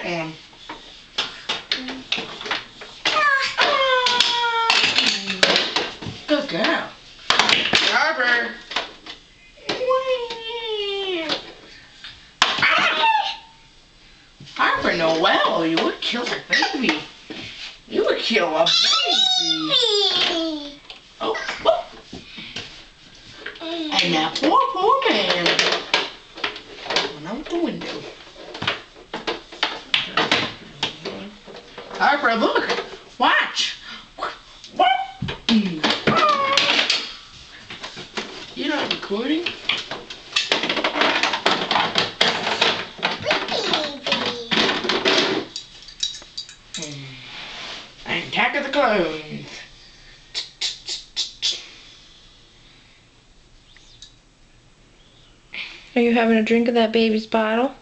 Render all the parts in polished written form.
that one. Good girl. Harper. Harper Noel, you would kill a baby. You would kill a baby. Oh, oh. And that poor man went out the window. Harper, look. Watch. You're not recording? Attack of the Clones. Are you having a drink of that baby's bottle?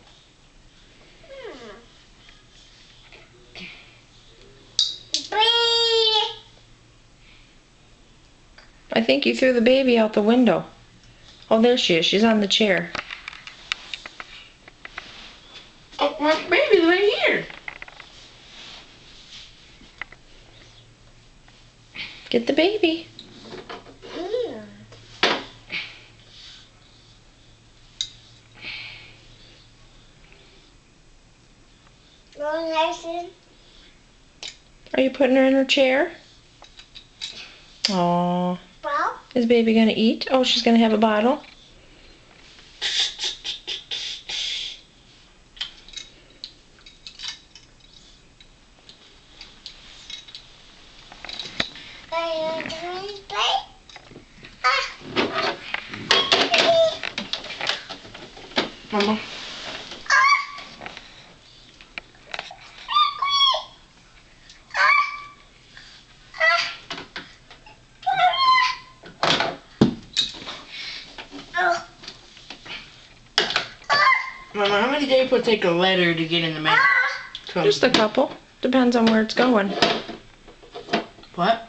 I think you threw the baby out the window. Oh, there she is. She's on the chair. Oh, my baby's right here. Get the baby. Are you putting her in her chair? Aww. Is baby gonna eat? Oh, she's gonna have a bottle? Mama. Mama, how many days would it take a letter to get in the mail? Just a couple. Depends on where it's going. What?